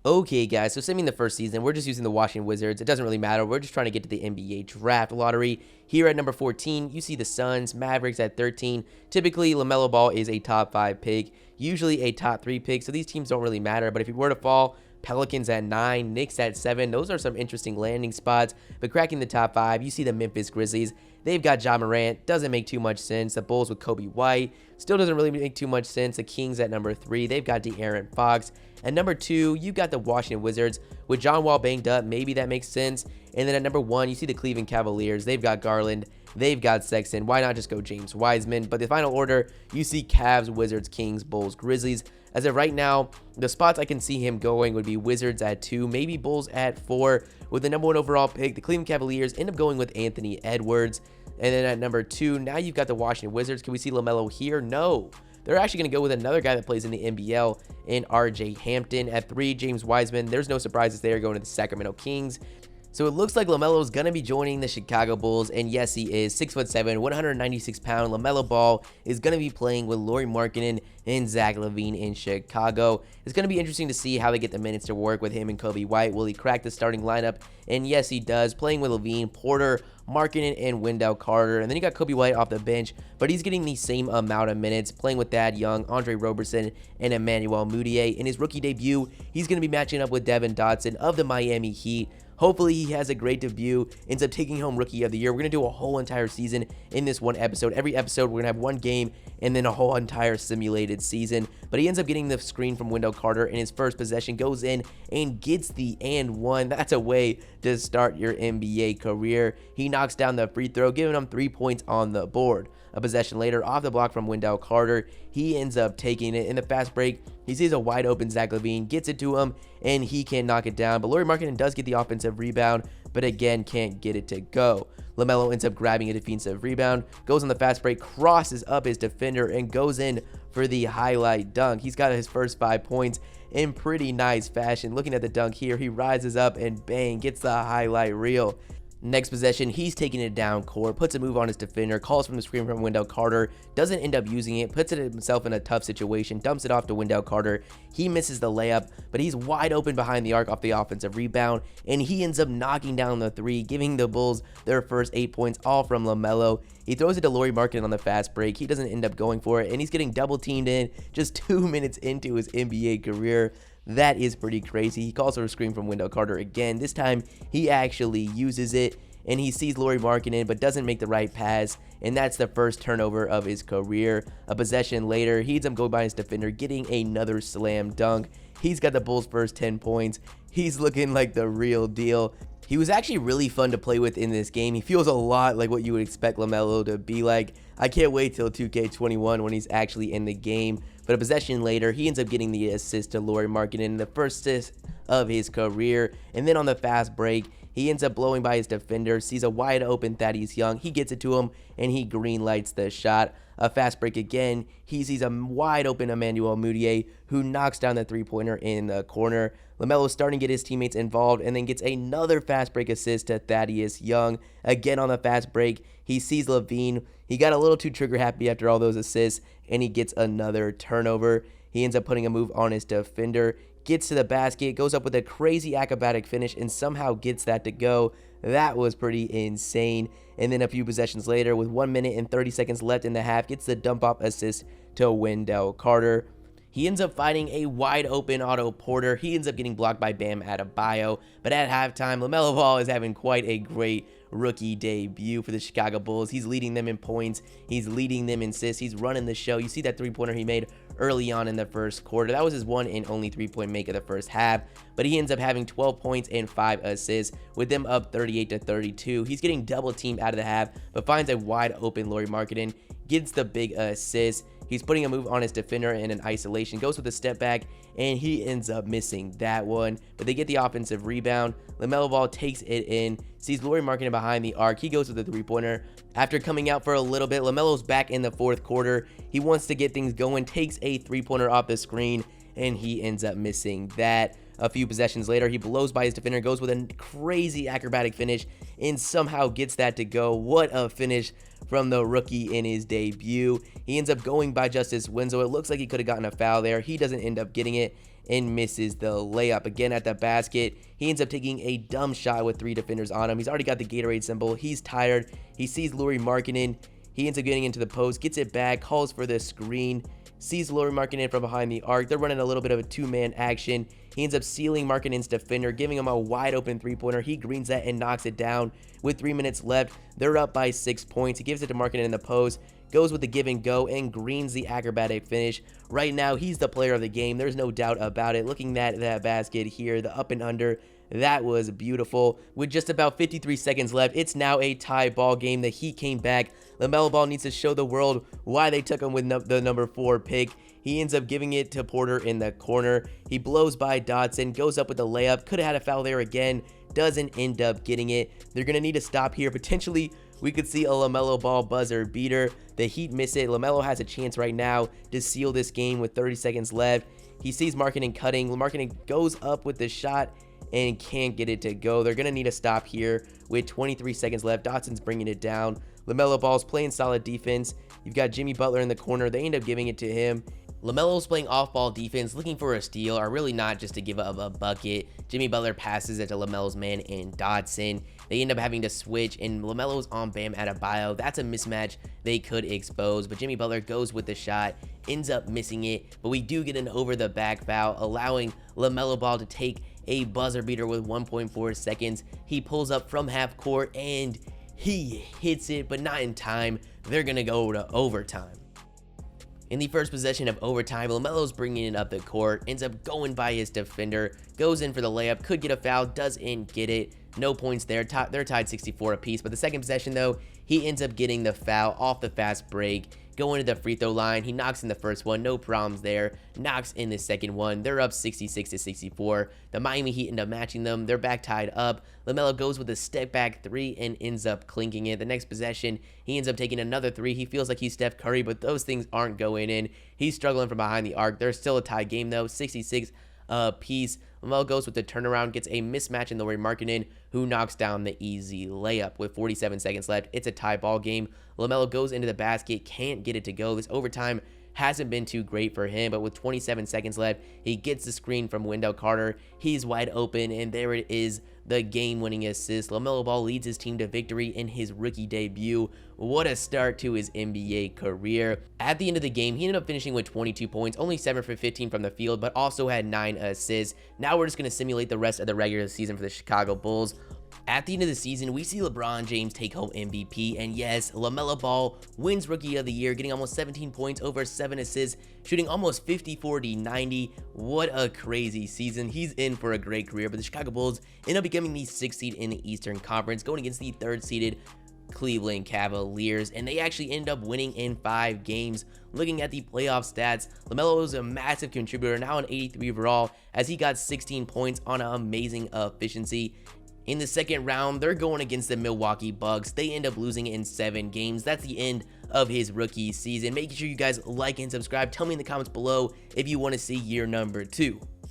Okay, guys, so simming the first season, we're just using the Washington Wizards. It doesn't really matter. We're just trying to get to the NBA draft lottery. Here at number 14, you see the Suns, Mavericks at 13. Typically, Lamelo Ball is a top 5 pick, usually a top 3 pick, so these teams don't really matter. But if you were to fall, Pelicans at 9, Knicks at 7. Those are some interesting landing spots. But cracking the top 5, you see the Memphis Grizzlies. They've got Ja Morant. Doesn't make too much sense. The Bulls with Kobe White. Still doesn't really make too much sense. The Kings at number 3. They've got De'Aaron Fox. At number 2, you've got the Washington Wizards. With John Wall banged up, maybe that makes sense. And then at number 1, you see the Cleveland Cavaliers. They've got Garland. They've got Sexton. Why not just go James Wiseman? But the final order, you see Cavs, Wizards, Kings, Bulls, Grizzlies. As of right now, the spots I can see him going would be Wizards at 2, maybe Bulls at 4. With the number 1 overall pick, the Cleveland Cavaliers end up going with Anthony Edwards. And then at number 2, now you've got the Washington Wizards. Can we see Lamelo here? No. They're actually going to go with another guy that plays in the NBL in RJ Hampton. At 3, James Wiseman. There's no surprises there, going to the Sacramento Kings. So it looks like LaMelo is going to be joining the Chicago Bulls, and yes, he is. 6'7", 196-pound LaMelo Ball is going to be playing with Lauri Markkanen and Zach LaVine in Chicago. It's going to be interesting to see how they get the minutes to work with him and Kobe White. Will he crack the starting lineup? And yes, he does, playing with LaVine, Porter, Markkanen, and Wendell Carter. And then you got Kobe White off the bench, but he's getting the same amount of minutes, playing with Thad Young, Andre Roberson, and Emmanuel Mudiay. In his rookie debut, he's going to be matching up with Devin Dotson of the Miami Heat. Hopefully he has a great debut, ends up taking home Rookie of the Year. We're going to do a whole entire season in this one episode. Every episode, we're going to have one game and then a whole entire simulated season. But he ends up getting the screen from Wendell Carter, and his first possession goes in and gets the and one. That's a way to start your NBA career. He knocks down the free throw, giving him 3 points on the board. A possession later, off the block from Wendell Carter, he ends up taking it in the fast break. He sees a wide open Zach LaVine, gets it to him, and he can knock it down. But Lauri Markkanen does get the offensive rebound, but again, can't get it to go. LaMelo ends up grabbing a defensive rebound, goes on the fast break, crosses up his defender, and goes in for the highlight dunk. He's got his first 5 points in pretty nice fashion. Looking at the dunk here, he rises up and bang, gets the highlight reel. Next possession, he's taking it down court, puts a move on his defender, calls from the screen from Wendell Carter, doesn't end up using it, puts it himself in a tough situation, dumps it off to Wendell Carter. He misses the layup, but he's wide open behind the arc off the offensive rebound, and he ends up knocking down the 3, giving the Bulls their first 8 points, all from LaMelo. He throws it to Lauri Markkanen on the fast break. He doesn't end up going for it, and he's getting double teamed in just 2 minutes into his NBA career. That is pretty crazy. He calls for a screen from Wendell Carter again. This time, he actually uses it, and he sees Lauri Markkanen, but doesn't make the right pass, and that's the first turnover of his career. A possession later, he ends up going by his defender, getting another slam dunk. He's got the Bulls' first 10 points. He's looking like the real deal. He was actually really fun to play with in this game. He feels a lot like what you would expect LaMelo to be like. I can't wait till 2K21 when he's actually in the game. But a possession later, he ends up getting the assist to Lauri Markkanen, the first assist of his career. And then on the fast break, he ends up blowing by his defender, sees a wide open Thaddeus Young. He gets it to him, and he green lights the shot. A fast break again. He sees a wide open Emmanuel Mudiay, who knocks down the three-pointer in the corner. LaMelo starting to get his teammates involved, and then gets another fast break assist to Thaddeus Young. Again on the fast break, he sees LaVine. He got a little too trigger happy after all those assists, and he gets another turnover. He ends up putting a move on his defender, gets to the basket, goes up with a crazy acrobatic finish, and somehow gets that to go. That was pretty insane. And then a few possessions later, with 1 minute and 30 seconds left in the half, gets the dump-off assist to Wendell Carter. He ends up finding a wide open Otto Porter. He ends up getting blocked by Bam Adebayo. But at halftime, LaMelo Ball is having quite a great rookie debut for the Chicago Bulls. He's leading them in points. He's leading them in assists. He's running the show. You see that three-pointer he made early on in the first quarter. That was his one and only three-point make of the first half. But he ends up having 12 points and 5 assists with them up 38-32. He's getting double teamed out of the half, but finds a wide open Lauri Markkanen, gets the big assist. He's putting a move on his defender in an isolation, goes with a step back, and he ends up missing that one. But they get the offensive rebound. LaMelo Ball takes it in, sees Lauri Markkanen behind the arc. He goes with the three-pointer. After coming out for a little bit, LaMelo's back in the fourth quarter. He wants to get things going, takes a three-pointer off the screen, and he ends up missing that. A few possessions later, he blows by his defender, goes with a crazy acrobatic finish, and somehow gets that to go. What a finish from the rookie in his debut. He ends up going by Justice Winslow. It looks like he could have gotten a foul there. He doesn't end up getting it and misses the layup. Again at the basket, he ends up taking a dumb shot with 3 defenders on him. He's already got the Gatorade symbol. He's tired. He sees Lauri Markkanen. He ends up getting into the post, gets it back, calls for the screen, sees Lauri Markkanen from behind the arc. They're running a little bit of a 2-man action. He ends up sealing Markkanen's defender, giving him a wide open 3-pointer. He greens that and knocks it down with 3 minutes left. They're up by 6 points. He gives it to Markkanen in the post, goes with the give and go, and greens the acrobatic finish. Right now, he's the player of the game. There's no doubt about it. Looking at that basket here, the up and under, that was beautiful. With just about 53 seconds left, it's now a tie ball game. The Heat came back. Lamelo Ball needs to show the world why they took him with the number 4 pick. He ends up giving it to Porter in the corner. He blows by Dotson, goes up with the layup. Could have had a foul there again. Doesn't end up getting it. They're going to need to stop here. Potentially, we could see a Lamelo Ball buzzer beater. The Heat miss it. Lamelo has a chance right now to seal this game with 30 seconds left. He sees Markkanen cutting. Markkanen goes up with the shot and can't get it to go. They're going to need a stop here with 23 seconds left. Dotson's bringing it down. Lamelo Ball's playing solid defense. You've got Jimmy Butler in the corner. They end up giving it to him. Lamelo's playing off-ball defense, looking for a steal, or really not, just to give up a bucket. Jimmy Butler passes it to Lamelo's man and Dotson. They end up having to switch, and Lamelo's on Bam Adebayo. That's a mismatch they could expose, but Jimmy Butler goes with the shot, ends up missing it, but we do get an over-the-back foul, allowing Lamelo Ball to take a buzzer beater with 1.4 seconds. He pulls up from half court, and he hits it, but not in time. They're going to go to overtime. In the first possession of overtime, Lamelo's bringing it up the court, ends up going by his defender, goes in for the layup, could get a foul, doesn't get it. No points there. They're tied 64 apiece. But the second possession, though, he ends up getting the foul off the fast break. Going to the free throw line. He knocks in the first one. No problems there. Knocks in the second one. They're up 66-64. The Miami Heat end up matching them. They're back tied up. Lamelo goes with a step back 3 and ends up clinking it. The next possession, he ends up taking another 3. He feels like he's Steph Curry, but those things aren't going in. He's struggling from behind the arc. There's still a tie game, though. 66 apiece. Lamelo goes with the turnaround, gets a mismatch in Lauri Markkanen, who knocks down the easy layup with 47 seconds left. It's a tie ball game. Lamelo goes into the basket, can't get it to go. This overtime hasn't been too great for him, but with 27 seconds left, he gets the screen from Wendell Carter. He's wide open, and there it is, the game-winning assist. Lamelo Ball leads his team to victory in his rookie debut. What a start to his NBA career. At the end of the game, he ended up finishing with 22 points, only 7 for 15 from the field, but also had 9 assists. Now we're just going to simulate the rest of the regular season for the Chicago Bulls. At the end of the season, we see LeBron James take home MVP, and yes, Lamelo Ball wins Rookie of the Year, getting almost 17 points, over 7 assists, shooting almost 50, 40, 90. What a crazy season. He's in for a great career, but the Chicago Bulls end up becoming the 6th seed in the Eastern Conference, going against the 3rd seeded Cleveland Cavaliers, and they actually end up winning in 5 games. Looking at the playoff stats, Lamelo was a massive contributor, now an 83 overall, as he got 16 points on an amazing efficiency. In the second round, they're going against the Milwaukee Bucks. They end up losing in 7 games. That's the end of his rookie season. Make sure you guys like and subscribe. Tell me in the comments below if you want to see year number 2.